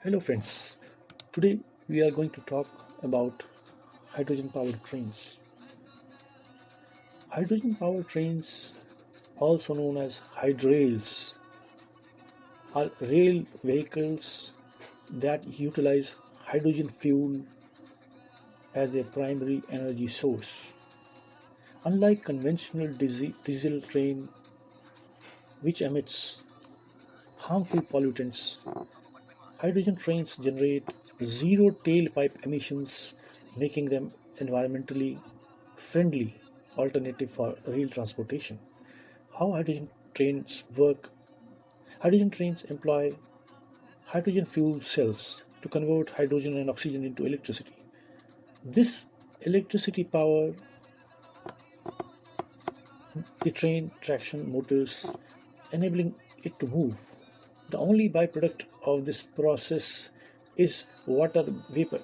Hello friends, today we are going to talk about hydrogen powered trains. Hydrogen powered trains, also known as hydrails, are rail vehicles that utilize hydrogen fuel as their primary energy source. Unlike conventional diesel train which emits harmful pollutants, hydrogen trains generate zero tailpipe emissions, making them environmentally friendly alternative for rail transportation. How hydrogen trains work? Hydrogen trains employ hydrogen fuel cells to convert hydrogen and oxygen into electricity. This electricity power the train traction motors, enabling it to move. The only byproduct of this process is water vapor.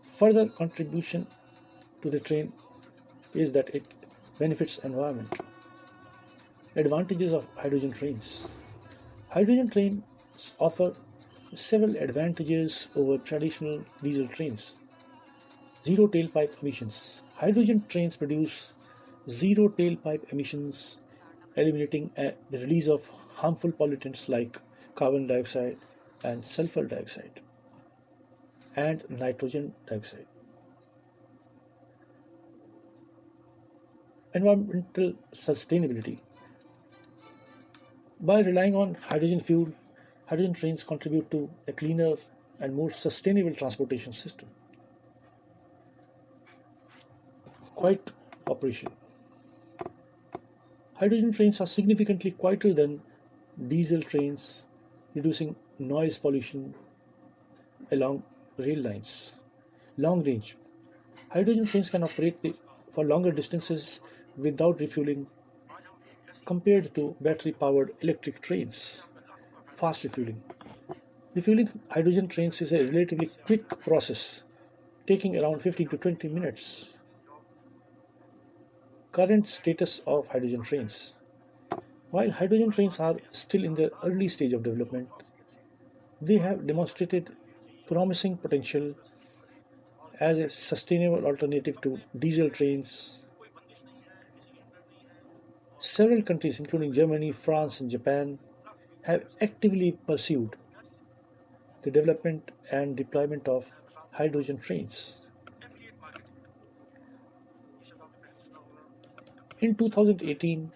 Further contribution to the train is that it benefits environment. Advantages of hydrogen trains. Hydrogen trains offer several advantages over traditional diesel trains. Zero tailpipe emissions. Hydrogen trains produce zero tailpipe emissions, eliminating the release of harmful pollutants like carbon dioxide and sulfur dioxide and nitrogen dioxide. Environmental sustainability. By relying on hydrogen fuel, hydrogen trains contribute to a cleaner and more sustainable transportation system. Quiet operation. Hydrogen trains are significantly quieter than diesel trains, reducing noise pollution along rail lines. Long range. Hydrogen trains can operate for longer distances without refueling compared to battery powered electric trains. Fast refueling. Refueling hydrogen trains is a relatively quick process, taking around 15 to 20 minutes. Current status of hydrogen trains. While hydrogen trains are still in the early stage of development, they have demonstrated promising potential as a sustainable alternative to diesel trains. Several countries, including Germany, France, and Japan, have actively pursued the development and deployment of hydrogen trains. In 2018,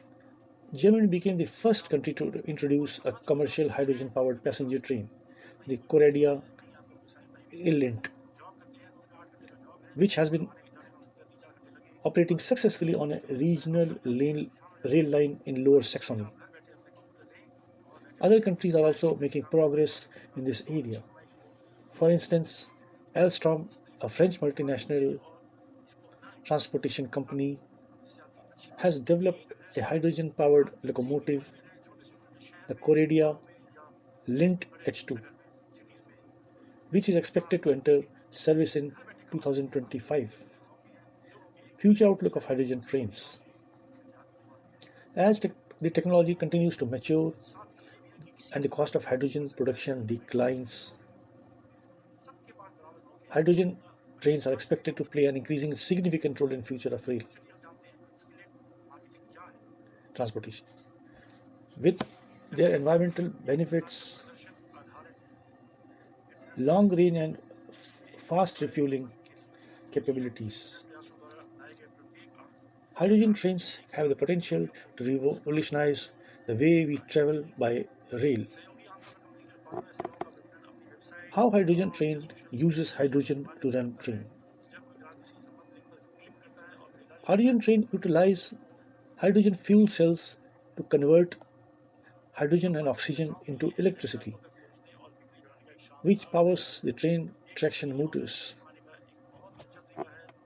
Germany became the first country to introduce a commercial hydrogen powered passenger train, the Coradia Lint, which has been operating successfully on a regional rail line in Lower Saxony. Other countries are also making progress in this area. For instance, Alstom, a French multinational transportation company, has developed a hydrogen powered locomotive, the Coradia Lint H2, which is expected to enter service in 2025. Future outlook of hydrogen trains. As the technology continues to mature and the cost of hydrogen production declines, hydrogen trains are expected to play an increasing significant role in future of rail transportation. With their environmental benefits, long range and fast refueling capabilities, hydrogen trains have the potential to revolutionize the way we travel by rail. How hydrogen train uses hydrogen to run train. Hydrogen train utilize hydrogen fuel cells to convert hydrogen and oxygen into electricity, which powers the train traction motors.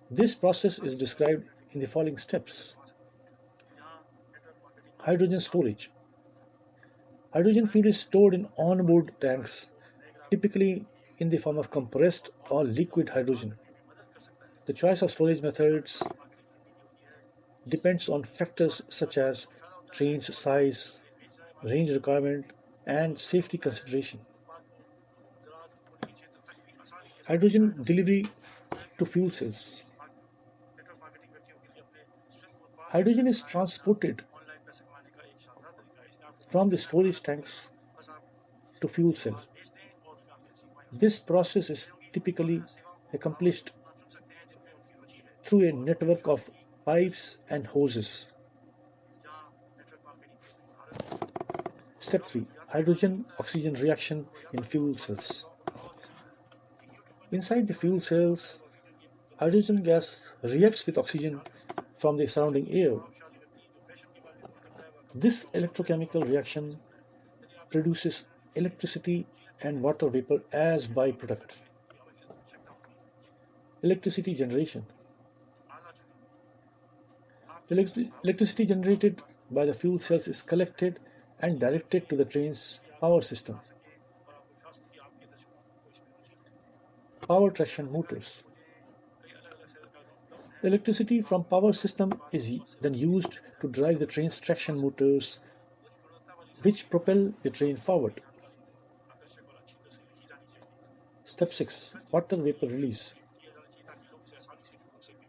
This process is described in the following steps. Hydrogen storage. Hydrogen fuel is stored in onboard tanks, typically in the form of compressed or liquid hydrogen. The choice of storage methods depends on factors such as train's size, range requirement, and safety consideration. Hydrogen delivery to fuel cells. Hydrogen is transported from the storage tanks to fuel cell. This process is typically accomplished through a network of pipes and hoses. Step 3. Hydrogen-oxygen reaction in fuel cells. Inside the fuel cells, hydrogen gas reacts with oxygen from the surrounding air. This electrochemical reaction produces electricity and water vapor as byproduct. Electricity generation. Electricity generated by the fuel cells is collected and directed to the train's power system. Power traction motors. The electricity from power system is then used to drive the train's traction motors, which propel the train forward. Step 6. Water vapor release.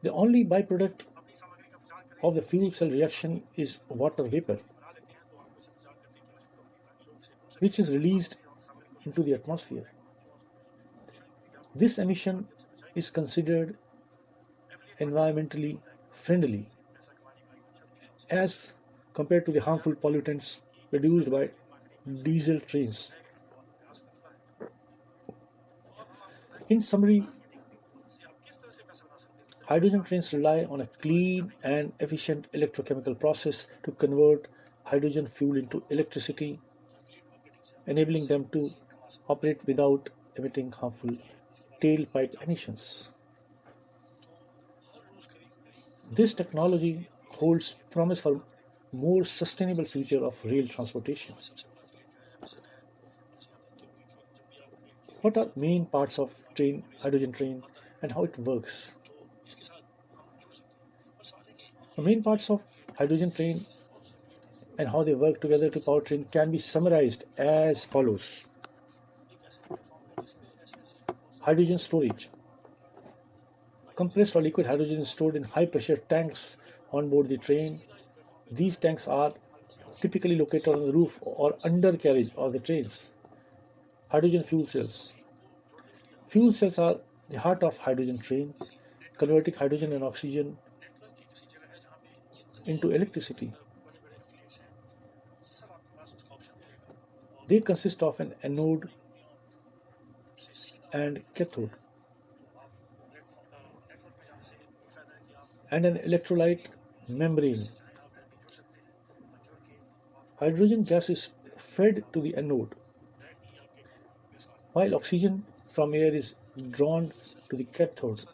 The only byproduct of the fuel cell reaction is water vapor, which is released into the atmosphere. This emission is considered environmentally friendly as compared to the harmful pollutants produced by diesel trains. In summary, hydrogen trains rely on a clean and efficient electrochemical process to convert hydrogen fuel into electricity, enabling them to operate without emitting harmful tailpipe emissions. This technology holds promise for more sustainable future of rail transportation. What are main parts of hydrogen train and how it works? The main parts of hydrogen train and how they work together to power train can be summarized as follows. Hydrogen storage. Compressed or liquid hydrogen is stored in high pressure tanks on board the train. These tanks are typically located on the roof or undercarriage of the trains. Hydrogen fuel cells. Fuel cells are the heart of hydrogen train, converting hydrogen and oxygen into electricity. They consist of an anode and cathode and an electrolyte membrane. Hydrogen gas is fed to the anode, while oxygen from air is drawn to the cathode.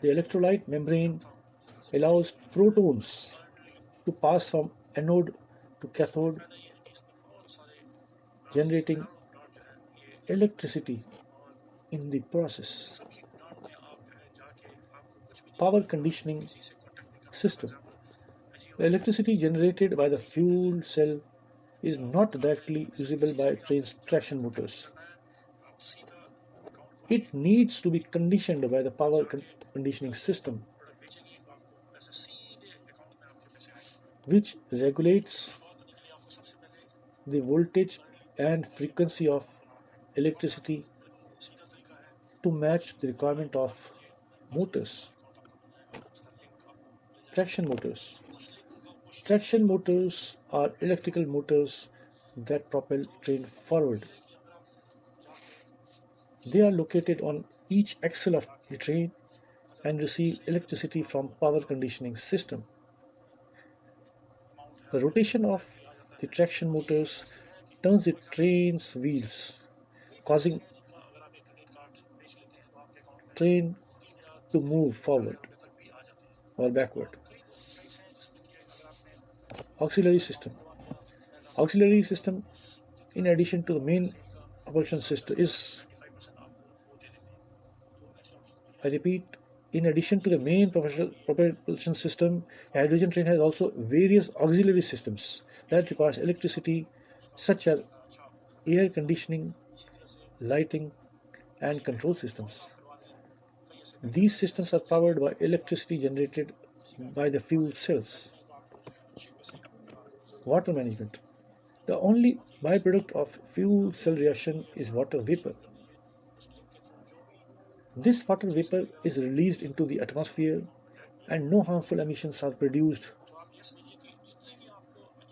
The electrolyte membrane allows protons to pass from anode to cathode, generating electricity in the process. Power conditioning system. The electricity generated by the fuel cell is not directly usable by train's traction motors. It needs to be conditioned by the power conditioning system, which regulates the voltage and frequency of electricity to match the requirement of motors. Traction motors. Traction motors are electrical motors that propel train forward. They are located on each axle of the train and receive electricity from power conditioning system. The rotation of the traction motors turns the train's wheels, causing train to move forward or backward. Auxiliary system. Auxiliary system, in addition to the main propulsion system, I repeat, in addition to the main propulsion system, a hydrogen train has also various auxiliary systems that requires electricity, such as air conditioning, lighting, and control systems. These systems are powered by electricity generated by the fuel cells. Water management. The only byproduct of fuel cell reaction is water vapor. This water vapor is released into the atmosphere and no harmful emissions are produced.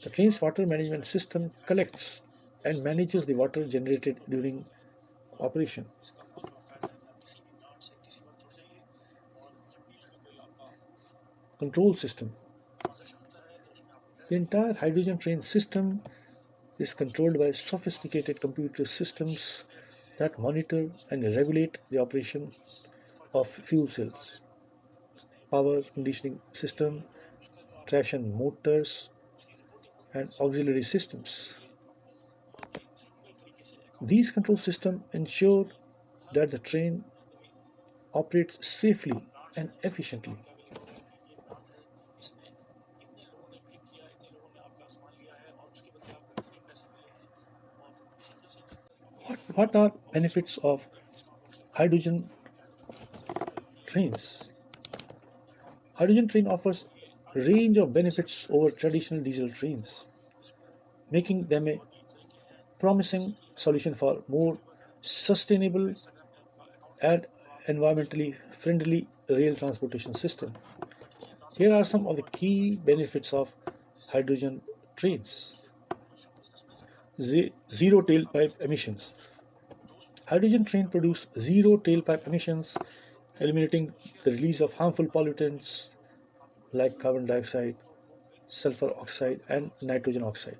The train's water management system collects and manages the water generated during operation. Control system. The entire hydrogen train system is controlled by sophisticated computer systems that monitor and regulate the operation of fuel cells, power conditioning system, traction motors, and auxiliary systems. These control systems ensure that the train operates safely and efficiently. What are benefits of hydrogen trains? Hydrogen train offers a range of benefits over traditional diesel trains, making them a promising solution for more sustainable and environmentally friendly rail transportation system. Here are some of the key benefits of hydrogen trains. Zero tailpipe emissions. Hydrogen trains produce zero tailpipe emissions, eliminating the release of harmful pollutants like carbon dioxide, sulfur oxide, and nitrogen oxide.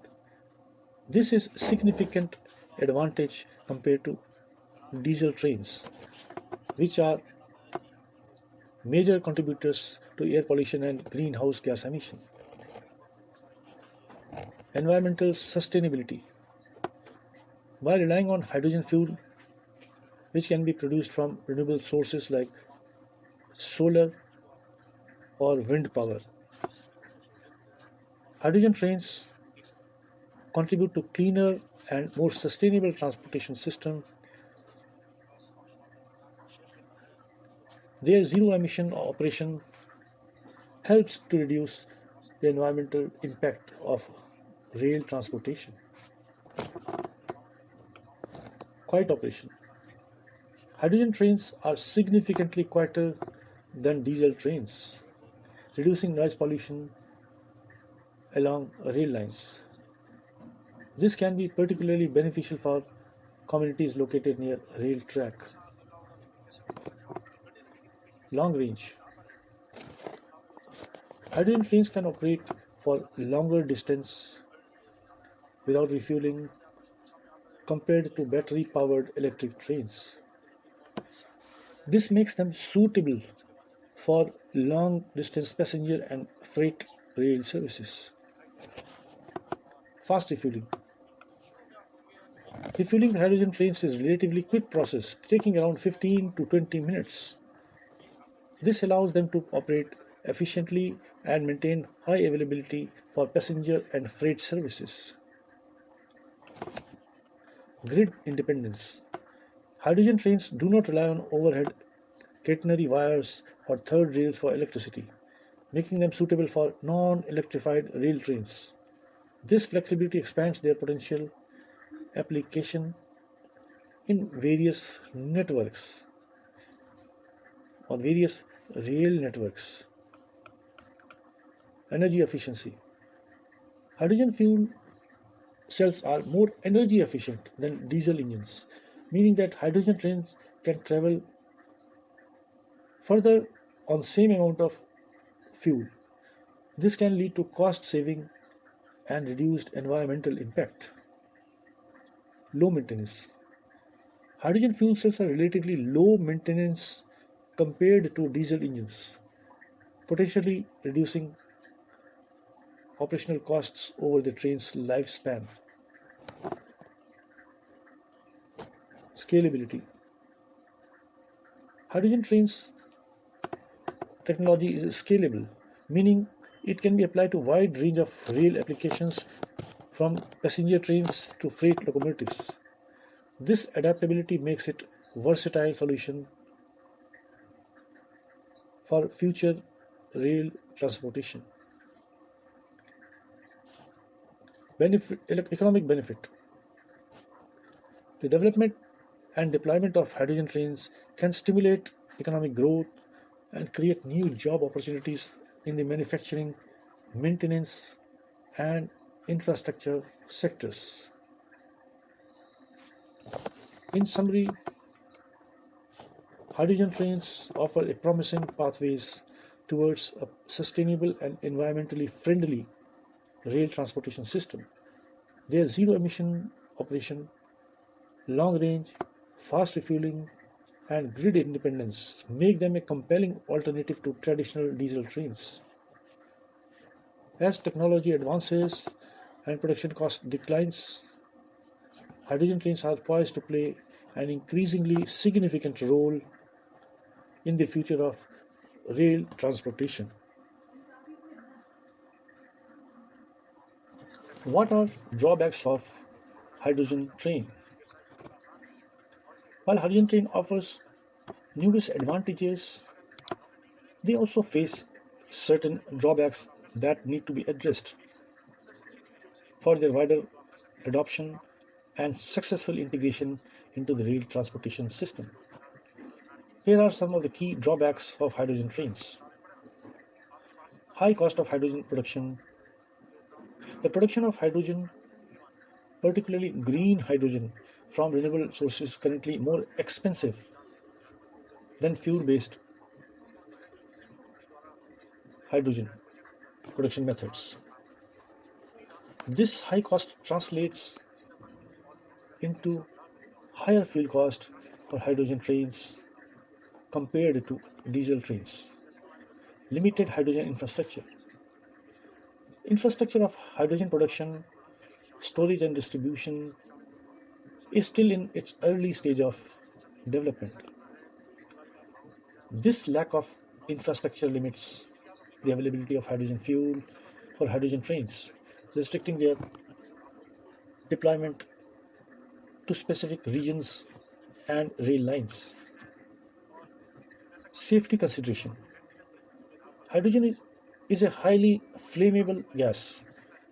This is significant advantage compared to diesel trains, which are major contributors to air pollution and greenhouse gas emission. Environmental sustainability. By relying on hydrogen fuel, which can be produced from renewable sources like solar or wind power, hydrogen trains contribute to cleaner and more sustainable transportation system. Their zero emission operation helps to reduce the environmental impact of rail transportation. Quiet operation. Hydrogen trains are significantly quieter than diesel trains, reducing noise pollution along rail lines. This can be particularly beneficial for communities located near rail track. Long range. Hydrogen trains can operate for longer distance without refueling compared to battery powered electric trains. This makes them suitable for long distance passenger and freight rail services. Fast refueling. Refueling hydrogen trains is a relatively quick process, taking around 15 to 20 minutes. This allows them to operate efficiently and maintain high availability for passenger and freight services. Grid independence. Hydrogen trains do not rely on overhead catenary wires or third rails for electricity, making them suitable for non-electrified rail trains. This flexibility expands their potential application in various networks or various rail networks. Energy efficiency. Hydrogen fuel cells are more energy efficient than diesel engines, meaning that hydrogen trains can travel further on same amount of fuel. This can lead to cost saving and reduced environmental impact. Low maintenance. Hydrogen fuel cells are relatively low maintenance compared to diesel engines, potentially reducing operational costs over the train's lifespan. Scalability. Hydrogen trains technology is scalable, meaning it can be applied to a wide range of rail applications from passenger trains to freight locomotives. This adaptability makes it versatile solution for future rail transportation. Economic benefit. The development and deployment of hydrogen trains can stimulate economic growth and create new job opportunities in the manufacturing, maintenance, and infrastructure sectors. In summary, hydrogen trains offer a promising pathways towards a sustainable and environmentally friendly rail transportation system. Their zero emission operation, long range, fast refueling, and grid independence make them a compelling alternative to traditional diesel trains. As technology advances and production cost declines, hydrogen trains are poised to play an increasingly significant role in the future of rail transportation. What are drawbacks of hydrogen train? While hydrogen train offers numerous advantages, they also face certain drawbacks that need to be addressed for their wider adoption and successful integration into the rail transportation system. Here are some of the key drawbacks of hydrogen trains. High cost of hydrogen production. The production of hydrogen, particularly green hydrogen from renewable sources, is currently more expensive than fuel-based hydrogen production methods. This high cost translates into higher fuel cost for hydrogen trains compared to diesel trains. Limited hydrogen infrastructure. Infrastructure of hydrogen production, storage and distribution is still in its early stage of development. This lack of infrastructure limits the availability of hydrogen fuel for hydrogen trains, restricting their deployment to specific regions and rail lines. Safety consideration. Hydrogen is a highly flammable gas,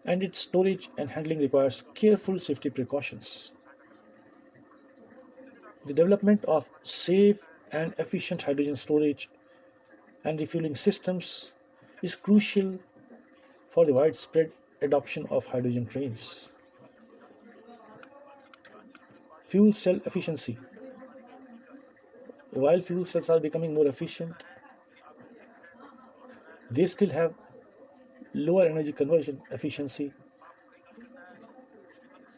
and its storage and handling requires careful safety precautions. The development of safe and efficient hydrogen storage and refueling systems is crucial for the widespread adoption of hydrogen trains. Fuel cell efficiency. While fuel cells are becoming more efficient, they still have lower energy conversion efficiency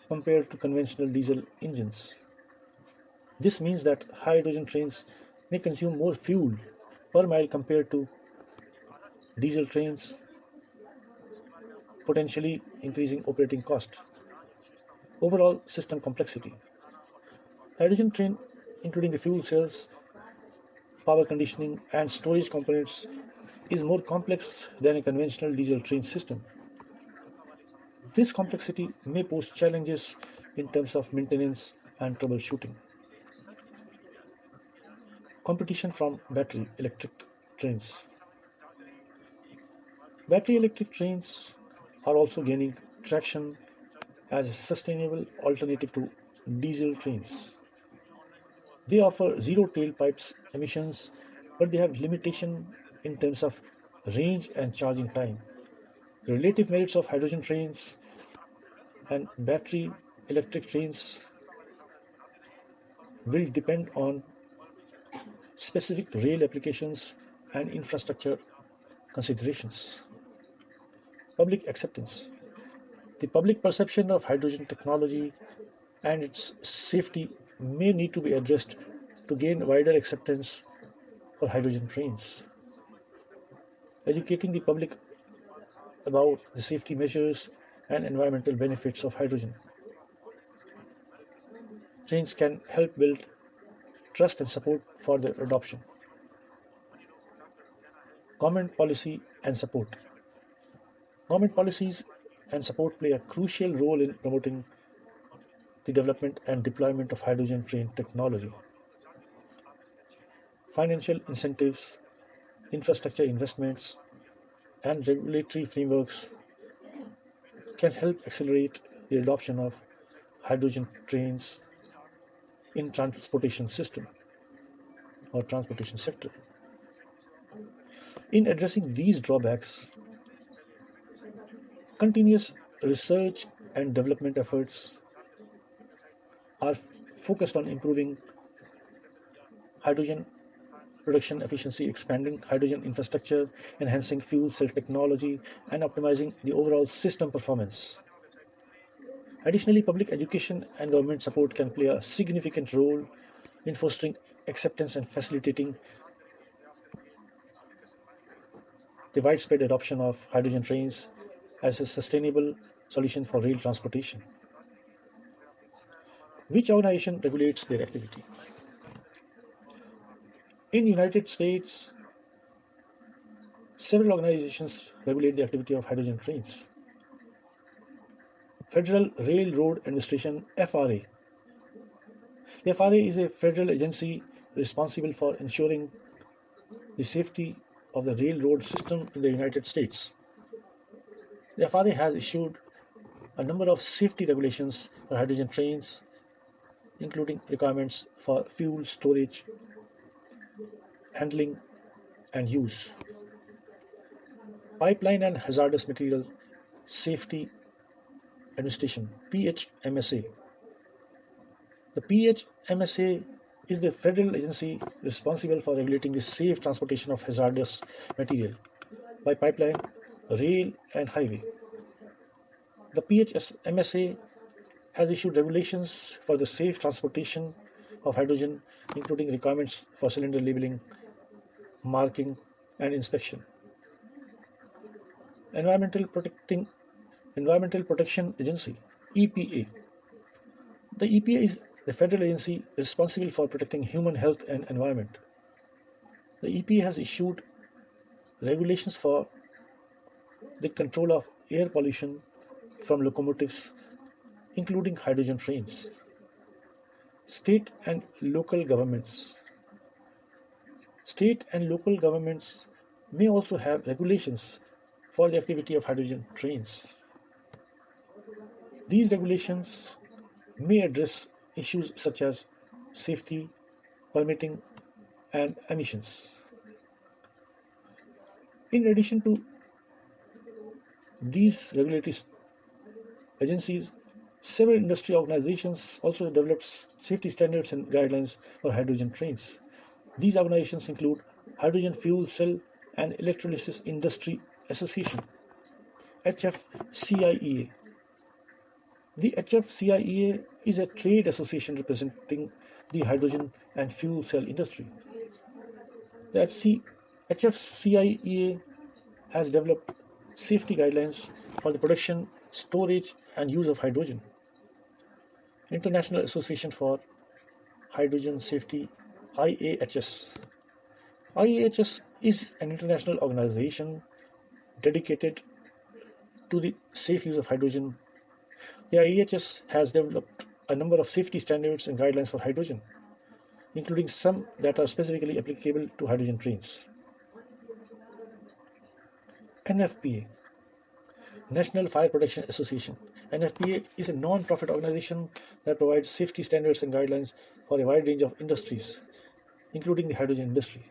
compared to conventional diesel engines. This means that hydrogen trains may consume more fuel per mile compared to diesel trains, potentially increasing operating cost. Overall system complexity. Hydrogen train, including the fuel cells, power conditioning, and storage components, is more complex than a conventional diesel train system. This complexity may pose challenges in terms of maintenance and troubleshooting. Competition from battery electric trains. Battery electric trains are also gaining traction as a sustainable alternative to diesel trains. They offer zero tailpipes emissions, but they have limitation in terms of range and charging time. The relative merits of hydrogen trains and battery electric trains will depend on specific rail applications and infrastructure considerations. Public acceptance. The public perception of hydrogen technology and its safety may need to be addressed to gain wider acceptance for hydrogen trains. Educating the public about the safety measures and environmental benefits of hydrogen trains can help build trust and support for their adoption. Government policy and support. Government policies and support play a crucial role in promoting the development and deployment of hydrogen train technology. Financial incentives, infrastructure investments, and regulatory frameworks can help accelerate the adoption of hydrogen trains in transportation system or transportation sector. In addressing these drawbacks, continuous research and development efforts are focused on improving hydrogen production efficiency, expanding hydrogen infrastructure, enhancing fuel cell technology, and optimizing the overall system performance. Additionally, public education and government support can play a significant role in fostering acceptance and facilitating the widespread adoption of hydrogen trains as a sustainable solution for rail transportation. Which organization regulates their activity? In the United States, several organizations regulate the activity of hydrogen trains. Federal Railroad Administration, FRA. The FRA is a federal agency responsible for ensuring the safety of the railroad system in the United States. The FRA has issued a number of safety regulations for hydrogen trains, including requirements for fuel storage, handling, and use. Pipeline and Hazardous Material Safety Administration, PHMSA. The PHMSA is the federal agency responsible for regulating the safe transportation of hazardous material by pipeline, rail, and highway. The PHMSA has issued regulations for the safe transportation of hydrogen, including requirements for cylinder labeling, marking, and inspection. Environmental Protection Agency, EPA. The EPA is the federal agency responsible for protecting human health and environment. The EPA has issued regulations for the control of air pollution from locomotives, including hydrogen trains. State and local governments. State and local governments may also have regulations for the activity of hydrogen trains. These regulations may address issues such as safety, permitting, and emissions. In addition to these regulatory agencies, several industry organizations also developed safety standards and guidelines for hydrogen trains. These organizations include Hydrogen Fuel Cell and Electrolysis Industry Association, HFCIEA. The HFCIEA is a trade association representing the hydrogen and fuel cell industry. The HFCIEA has developed safety guidelines for the production, storage, and use of hydrogen. International Association for Hydrogen Safety, IAHS. IAHS is an international organization dedicated to the safe use of hydrogen. The IAHS has developed a number of safety standards and guidelines for hydrogen, including some that are specifically applicable to hydrogen trains. NFPA, National Fire Protection Association. NFPA is a non-profit organization that provides safety standards and guidelines for a wide range of industries, including the hydrogen industry.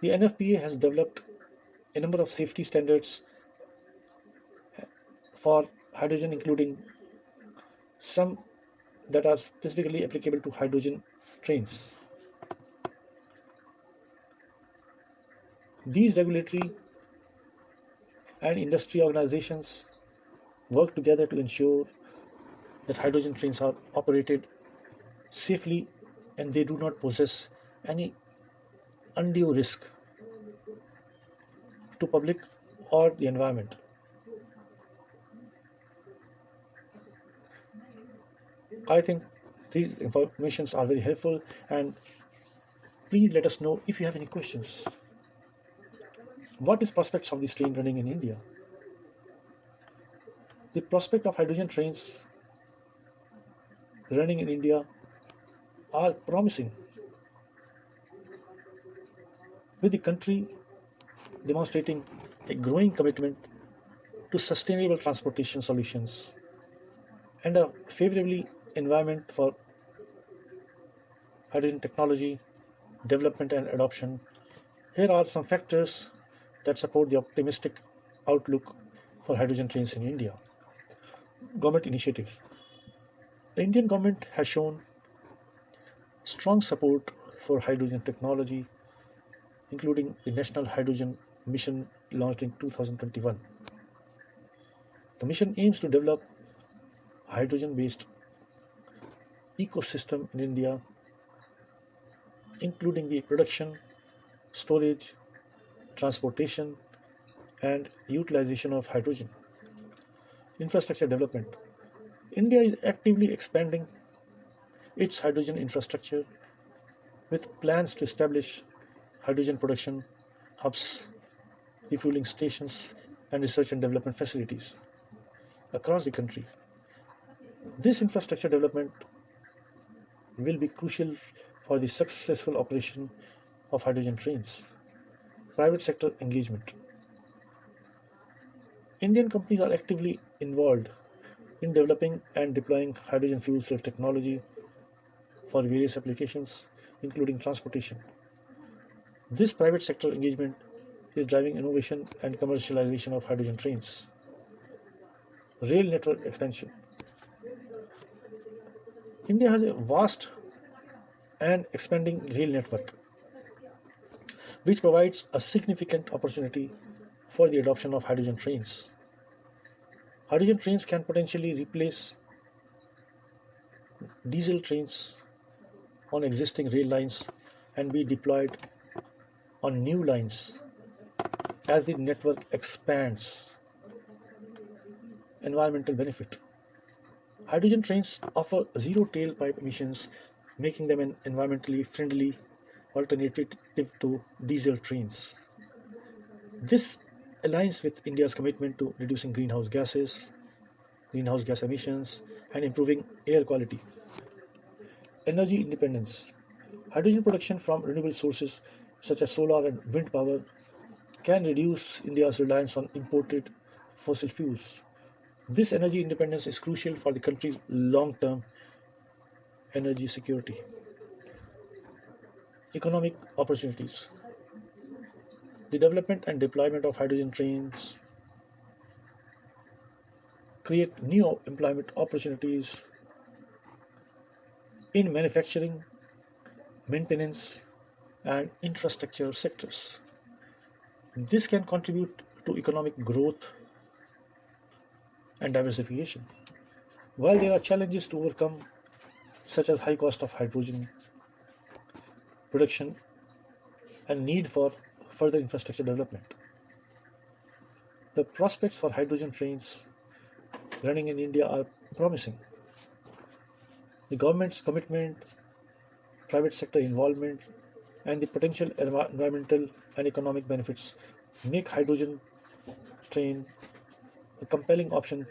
The NFPA has developed a number of safety standards for hydrogen, including some that are specifically applicable to hydrogen trains. These regulatory and industry organizations work together to ensure that hydrogen trains are operated safely and they do not possess any undue risk to public or the environment. I think these informations are very helpful, and please let us know if you have any questions. What is prospects of this train running in India? The prospect of hydrogen trains running in India are promising, with the country demonstrating a growing commitment to sustainable transportation solutions and a favorably environment for hydrogen technology development and adoption. Here are some factors that support the optimistic outlook for hydrogen trains in India. Government initiatives. The Indian government has shown strong support for hydrogen technology, including the National Hydrogen Mission launched in 2021. The mission aims to develop a hydrogen-based ecosystem in India, including the production, storage, transportation, and utilization of hydrogen. Infrastructure development. India is actively expanding its hydrogen infrastructure with plans to establish hydrogen production hubs, refueling stations, and research and development facilities across the country. This infrastructure development will be crucial for the successful operation of hydrogen trains. Private sector engagement. Indian companies are actively involved in developing and deploying hydrogen fuel cell technology for various applications, including transportation. This private sector engagement is driving innovation and commercialization of hydrogen trains. Rail network expansion. India has a vast and expanding rail network, which provides a significant opportunity for the adoption of hydrogen trains. Hydrogen trains can potentially replace diesel trains on existing rail lines and be deployed on new lines as the network expands. Environmental benefit. Hydrogen trains offer zero tailpipe emissions, making them an environmentally friendly alternative to diesel trains. This aligns with India's commitment to reducing greenhouse gas emissions, and improving air quality. Energy independence. Hydrogen production from renewable sources such as solar and wind power can reduce India's reliance on imported fossil fuels. This energy independence is crucial for the country's long term energy security. Economic opportunities. The development and deployment of hydrogen trains create new employment opportunities in manufacturing, maintenance, and infrastructure sectors. This can contribute to economic growth and diversification. While there are challenges to overcome, such as high cost of hydrogen production and need for further infrastructure development, the prospects for hydrogen trains running in India are promising. The government's commitment, private sector involvement, and the potential environmental and economic benefits make hydrogen train a compelling option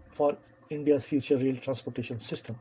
for India's future rail transportation system.